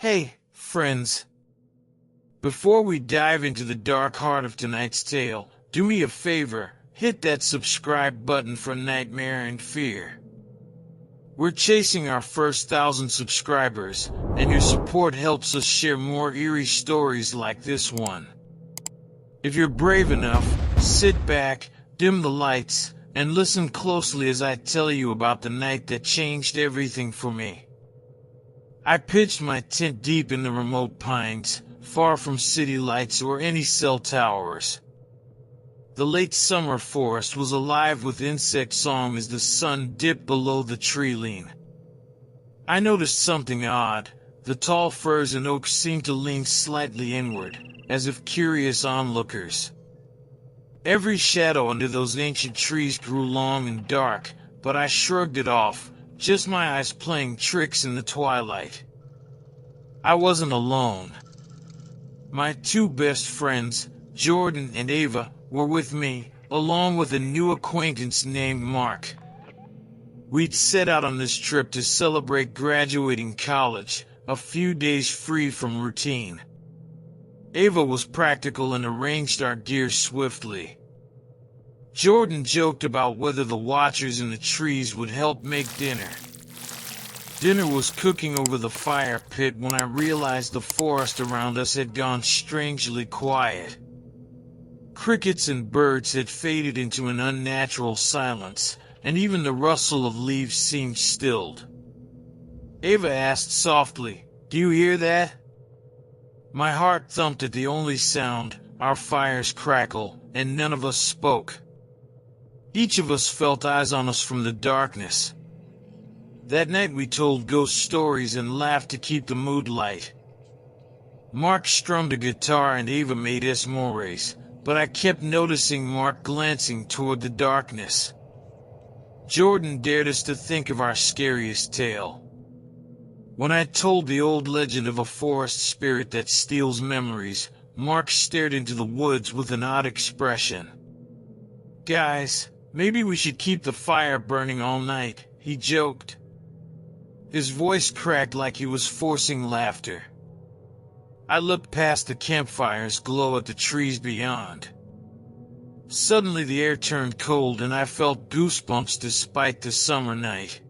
Hey, friends. Before we dive into the dark heart of tonight's tale, do me a favor, hit that subscribe button for Nightmare and Fear. We're chasing our first 1,000 subscribers, and your support helps us share more eerie stories like this one. If you're brave enough, sit back, dim the lights, and listen closely as I tell you about the night that changed everything for me. I pitched my tent deep in the remote pines, far from city lights or any cell towers. The late summer forest was alive with insect song as the sun dipped below the tree line. I noticed something odd. The tall firs and oaks seemed to lean slightly inward, as if curious onlookers. Every shadow under those ancient trees grew long and dark, but I shrugged it off, just my eyes playing tricks in the twilight. I wasn't alone. My two best friends, Jordan and Ava, were with me, along with a new acquaintance named Mark. We'd set out on this trip to celebrate graduating college, a few days free from routine. Ava was practical and arranged our gear swiftly. Jordan joked about whether the watchers in the trees would help make dinner. Dinner was cooking over the fire pit when I realized the forest around us had gone strangely quiet. Crickets and birds had faded into an unnatural silence, and even the rustle of leaves seemed stilled. Ava asked softly, "Do you hear that?" My heart thumped at the only sound, our fire's crackle, and none of us spoke. Each of us felt eyes on us from the darkness. That night we told ghost stories and laughed to keep the mood light. Mark strummed a guitar and Ava made esmores, but I kept noticing Mark glancing toward the darkness. Jordan dared us to think of our scariest tale. When I told the old legend of a forest spirit that steals memories, Mark stared into the woods with an odd expression. "Guys, maybe we should keep the fire burning all night," he joked. His voice cracked like he was forcing laughter. I looked past the campfire's glow at the trees beyond. Suddenly the air turned cold and I felt goosebumps despite the summer night.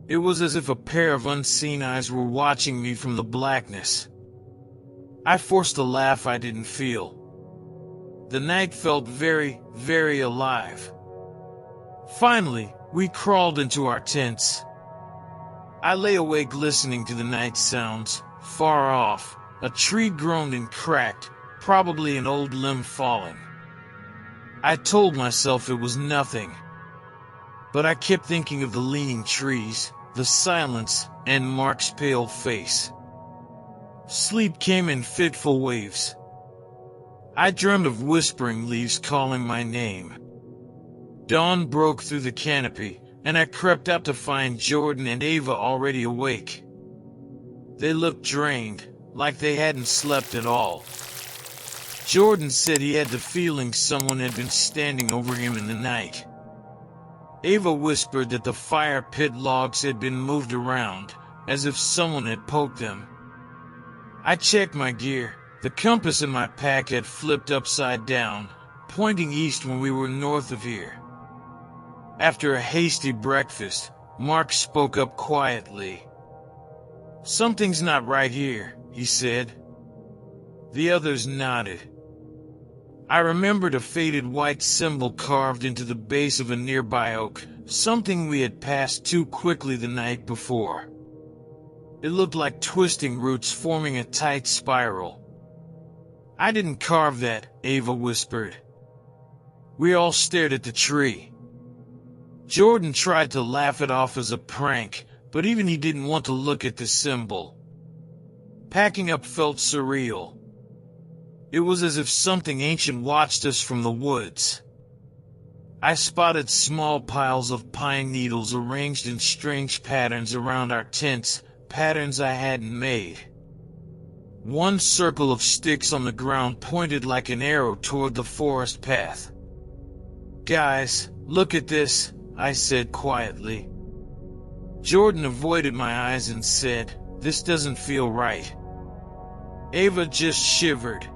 It was as if a pair of unseen eyes were watching me from the blackness. I forced a laugh I didn't feel. The night felt very, very alive. Finally, we crawled into our tents. I lay awake listening to the night sounds. Far off, a tree groaned and cracked, probably an old limb falling. I told myself it was nothing. But I kept thinking of the leaning trees, the silence, and Mark's pale face. Sleep came in fitful waves. I dreamed of whispering leaves calling my name. Dawn broke through the canopy, and I crept out to find Jordan and Ava already awake. They looked drained, like they hadn't slept at all. Jordan said he had the feeling someone had been standing over him in the night. Ava whispered that the fire pit logs had been moved around, as if someone had poked them. I checked my gear. The compass in my pack had flipped upside down, pointing east when we were north of here. After a hasty breakfast, Mark spoke up quietly. "Something's not right here," he said. The others nodded. I remembered a faded white symbol carved into the base of a nearby oak, something we had passed too quickly the night before. It looked like twisting roots forming a tight spiral. "I didn't carve that," Ava whispered. We all stared at the tree. Jordan tried to laugh it off as a prank, but even he didn't want to look at the symbol. Packing up felt surreal. It was as if something ancient watched us from the woods. I spotted small piles of pine needles arranged in strange patterns around our tents, patterns I hadn't made. One circle of sticks on the ground pointed like an arrow toward the forest path. "Guys, look at this," I said quietly. Jordan avoided my eyes and said, This doesn't feel right. Ava just shivered.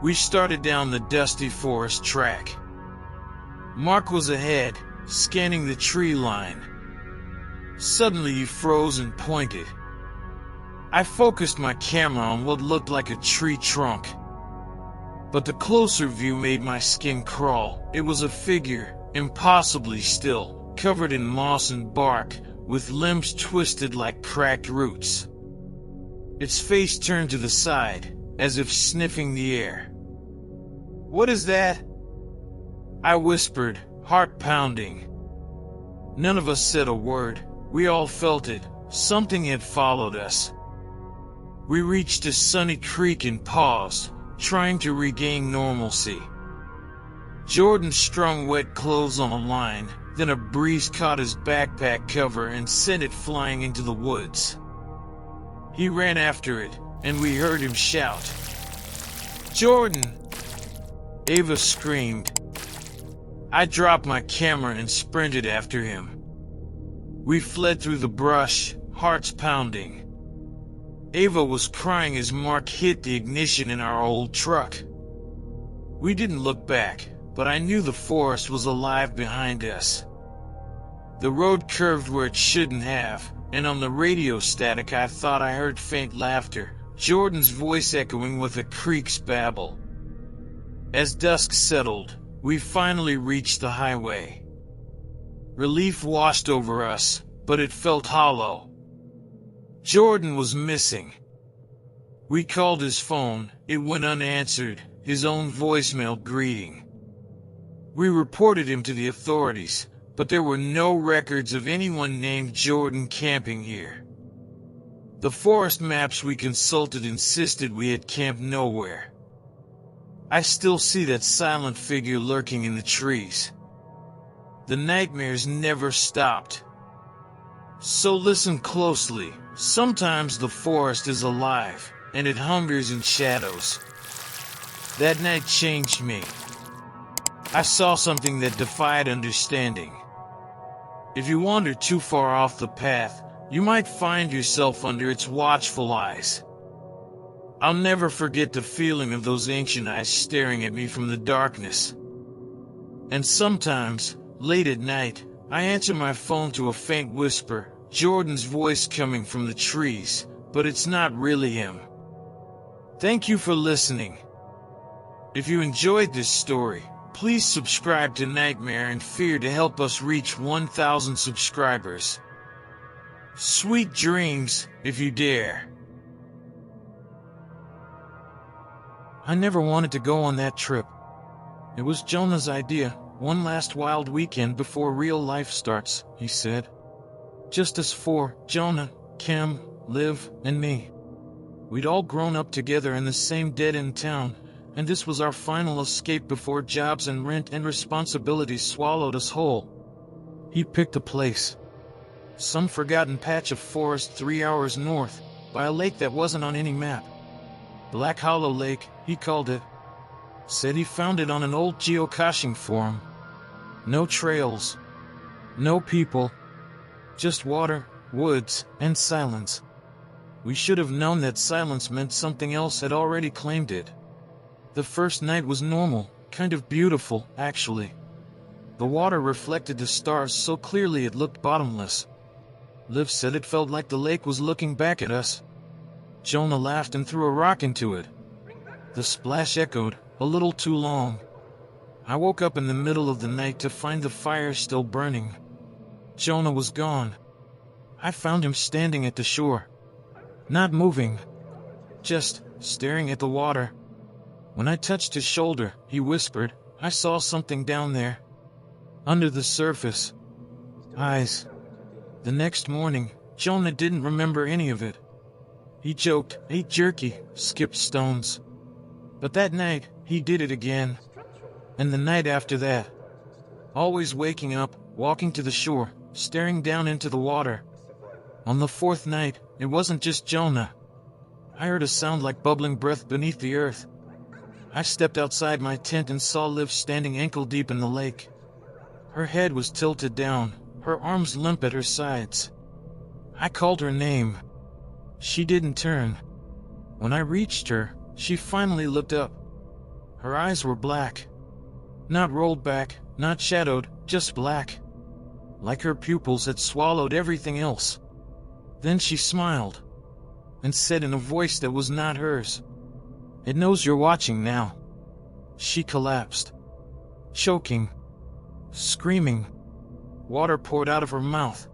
We started down the dusty forest track. Mark was ahead, scanning the tree line. Suddenly he froze and pointed. I focused my camera on what looked like a tree trunk. But the closer view made my skin crawl. It was a figure, impossibly still, covered in moss and bark, with limbs twisted like cracked roots. Its face turned to the side, as if sniffing the air. "What is that?" I whispered, heart pounding. None of us said a word. We all felt it. Something had followed us. We reached a sunny creek and paused, trying to regain normalcy. Jordan strung wet clothes on a line, then a breeze caught his backpack cover and sent it flying into the woods. He ran after it, and we heard him shout, "Jordan!" Ava screamed. I dropped my camera and sprinted after him. We fled through the brush, hearts pounding. Ava was crying as Mark hit the ignition in our old truck. We didn't look back, but I knew the forest was alive behind us. The road curved where it shouldn't have, and on the radio static I thought I heard faint laughter, Jordan's voice echoing with a creek's babble. As dusk settled, we finally reached the highway. Relief washed over us, but it felt hollow. Jordan was missing. We called his phone, it went unanswered, his own voicemail greeting. We reported him to the authorities, but there were no records of anyone named Jordan camping here. The forest maps we consulted insisted we had camped nowhere. I still see that silent figure lurking in the trees. The nightmares never stopped. So listen closely. Sometimes the forest is alive, and it hungers in shadows. That night changed me. I saw something that defied understanding. If you wander too far off the path, you might find yourself under its watchful eyes. I'll never forget the feeling of those ancient eyes staring at me from the darkness. And sometimes, late at night, I answer my phone to a faint whisper, Jordan's voice coming from the trees, but it's not really him. Thank you for listening. If you enjoyed this story, please subscribe to Nightmare and Fear to help us reach 1,000 subscribers. Sweet dreams, if you dare. I never wanted to go on that trip. It was Jonah's idea, one last wild weekend before real life starts, he said. Just us four, Jonah, Kim, Liv, and me. We'd all grown up together in the same dead-end town, and this was our final escape before jobs and rent and responsibilities swallowed us whole. He picked a place. Some forgotten patch of forest 3 hours north, by a lake that wasn't on any map. Black Hollow Lake, he called it. Said he found it on an old geocaching forum. No trails. No people. Just water, woods, and silence. We should have known that silence meant something else had already claimed it. The first night was normal, kind of beautiful, actually. The water reflected the stars so clearly it looked bottomless. Liv said it felt like the lake was looking back at us. Jonah laughed and threw a rock into it. The splash echoed, a little too long. I woke up in the middle of the night to find the fire still burning. Jonah was gone. I found him standing at the shore. Not moving. Just staring at the water. When I touched his shoulder, he whispered, I saw something down there. Under the surface. Eyes. The next morning, Jonah didn't remember any of it. He joked, ate jerky, skipped stones. But that night, he did it again. And the night after that. Always waking up, walking to the shore, staring down into the water. On the fourth night, it wasn't just Jonah. I heard a sound like bubbling breath beneath the earth. I stepped outside my tent and saw Liv standing ankle-deep in the lake. Her head was tilted down, her arms limp at her sides. I called her name. She didn't turn. When I reached her, she finally looked up. Her eyes were black. Not rolled back, not shadowed, just black. Like her pupils had swallowed everything else. Then she smiled and said in a voice that was not hers, "It knows you're watching now." She collapsed, choking, screaming. Water poured out of her mouth.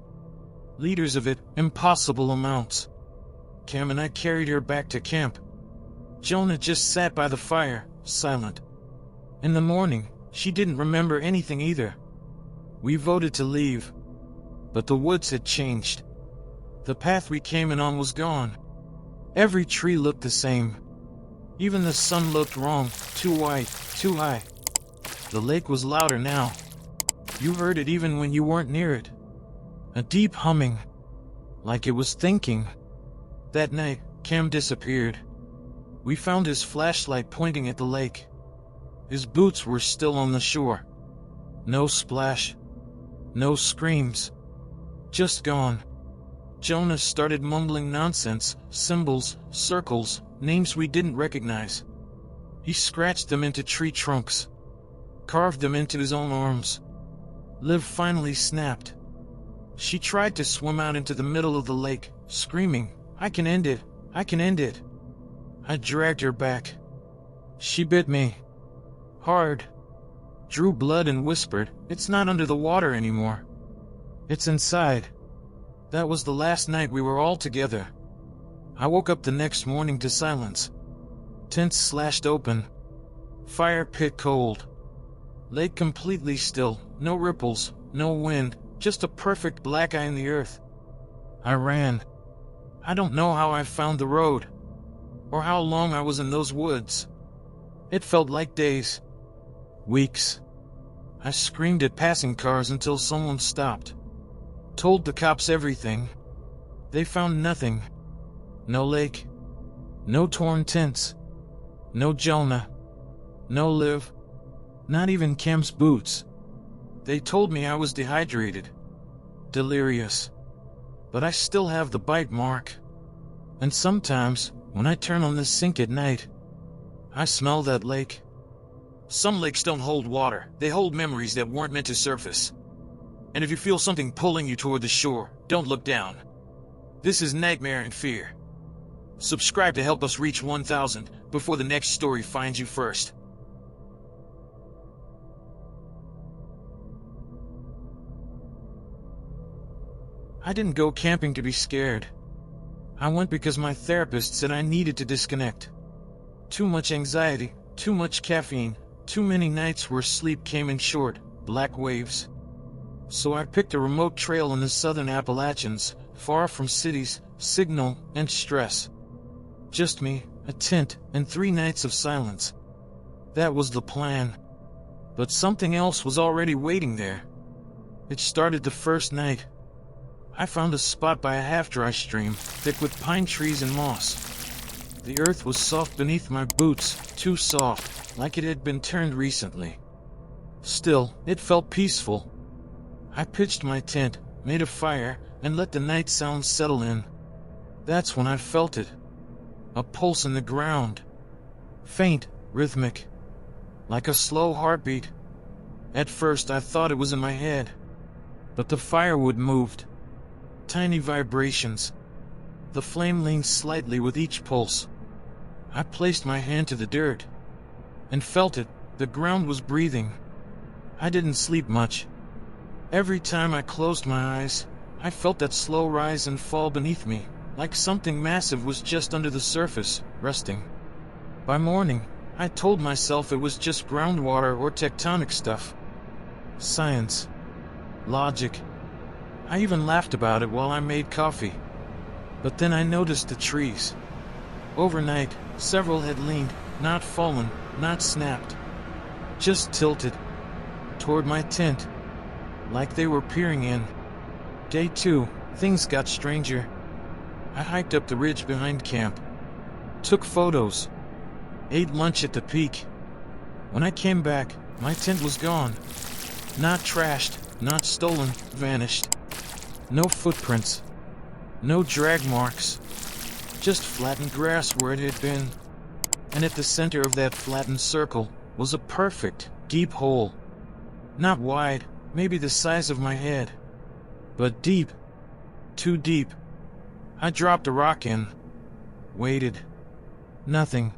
Liters of it, impossible amounts. Cam and I carried her back to camp. Jonah just sat by the fire, silent. In the morning, she didn't remember anything either. We voted to leave, but the woods had changed. The path we came in on was gone. Every tree looked the same. Even the sun looked wrong, too white, too high. The lake was louder now. You heard it even when you weren't near it. A deep humming, like it was thinking. That night, Cam disappeared. We found his flashlight pointing at the lake. His boots were still on the shore. No splash. No screams. Just gone. Jonah started mumbling nonsense, symbols, circles, names we didn't recognize. He scratched them into tree trunks, carved them into his own arms. Liv finally snapped. She tried to swim out into the middle of the lake, screaming, "I can end it! I can end it!" I dragged her back. She bit me. Hard. Drew blood and whispered, "It's not under the water anymore. It's inside." That was the last night we were all together. I woke up the next morning to silence. Tents slashed open. Fire pit cold. Lake completely still, no ripples, no wind, just a perfect black eye in the earth. I ran. I don't know how I found the road, or how long I was in those woods. It felt like days. Weeks. I screamed at passing cars until someone stopped. Told the cops everything. They found nothing. No lake. No torn tents. No Jonah. No Liv. Not even Cam's boots. They told me I was dehydrated. Delirious. But I still have the bite mark. And sometimes, when I turn on the sink at night, I smell that lake. Some lakes don't hold water. They hold memories that weren't meant to surface. And if you feel something pulling you toward the shore, don't look down. This is Nightmare and Fear. Subscribe to help us reach 1,000 before the next story finds you first. I didn't go camping to be scared. I went because my therapist said I needed to disconnect. Too much anxiety, too much caffeine, too many nights where sleep came in short, black waves. So I picked a remote trail in the southern Appalachians, far from cities, signal, and stress. Just me, a tent, and 3 nights of silence. That was the plan. But something else was already waiting there. It started the first night. I found a spot by a half-dry stream, thick with pine trees and moss. The earth was soft beneath my boots, too soft, like it had been turned recently. Still, it felt peaceful. I pitched my tent, made a fire, and let the night sounds settle in. That's when I felt it. A pulse in the ground. Faint, rhythmic. Like a slow heartbeat. At first I thought it was in my head. But the firewood moved. Tiny vibrations. The flame leaned slightly with each pulse. I placed my hand to the dirt. And felt it. The ground was breathing. I didn't sleep much. Every time I closed my eyes, I felt that slow rise and fall beneath me, like something massive was just under the surface, resting. By morning, I told myself it was just groundwater or tectonic stuff. Science. Logic. I even laughed about it while I made coffee. But then I noticed the trees. Overnight, several had leaned, not fallen, not snapped. Just tilted. Toward my tent. Like they were peering in. Day 2, things got stranger. I hiked up the ridge behind camp. Took photos. Ate lunch at the peak. When I came back, my tent was gone. Not trashed, not stolen, vanished. No footprints. No drag marks. just flattened grass where it had been. And at the center of that flattened circle was a perfect, deep hole. Not wide, maybe the size of my head, but deep. Too deep. I dropped a rock in. Waited. Nothing.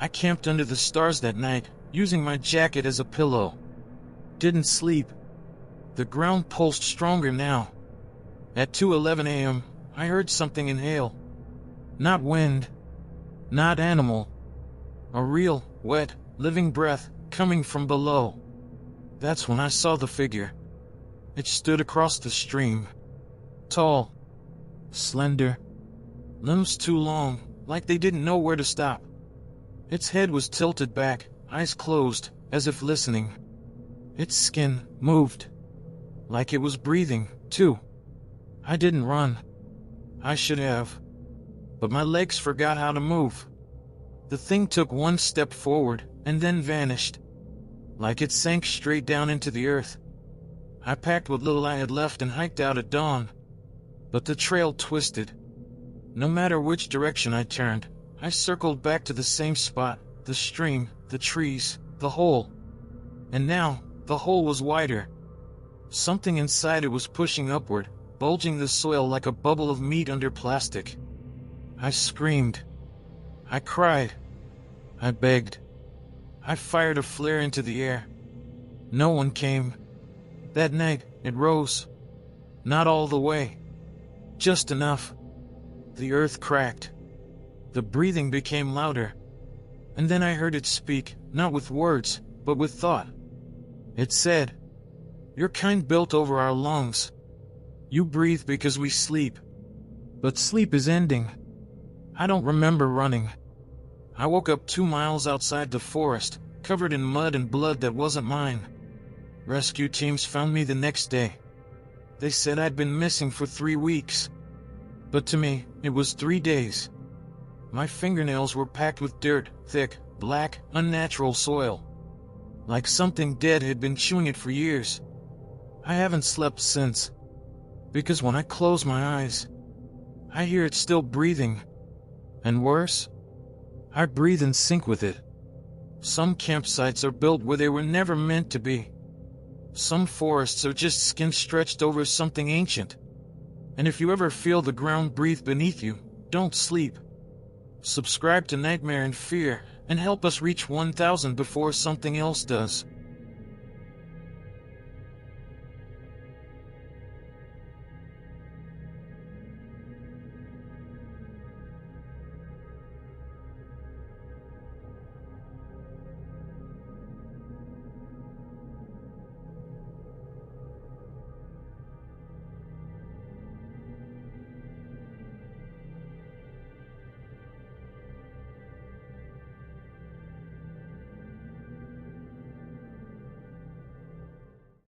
I camped under the stars that night, using my jacket as a pillow. Didn't sleep. The ground pulsed stronger now. At 2:11 a.m., I heard something inhale. Not wind. Not animal. A real, wet, living breath coming from below. That's when I saw the figure. It stood across the stream. Tall. Slender. Limbs too long, like they didn't know where to stop. Its head was tilted back, eyes closed, as if listening. Its skin moved. Like it was breathing, too. I didn't run. I should have. But my legs forgot how to move. The thing took one step forward, and then vanished. Like it sank straight down into the earth. I packed what little I had left and hiked out at dawn. But the trail twisted. No matter which direction I turned, I circled back to the same spot, the stream, the trees, the hole. And now, the hole was wider. Something inside it was pushing upward, bulging the soil like a bubble of meat under plastic. I screamed. I cried. I begged. I fired a flare into the air. No one came. That night, it rose. Not all the way. Just enough. The earth cracked. The breathing became louder. And then I heard it speak, not with words, but with thought. It said, "Your kind built over our lungs. You breathe because we sleep. But sleep is ending." I don't remember running. I woke up 2 miles outside the forest, covered in mud and blood that wasn't mine. Rescue teams found me the next day. They said I'd been missing for 3 weeks. But to me, it was 3 days. My fingernails were packed with dirt, thick, black, unnatural soil. Like something dead had been chewing it for years. I haven't slept since. Because when I close my eyes, I hear it still breathing. And worse, I breathe in sync with it. Some campsites are built where they were never meant to be. Some forests are just skin stretched over something ancient. And if you ever feel the ground breathe beneath you, don't sleep. Subscribe to Nightmare and Fear, and help us reach 1,000 before something else does.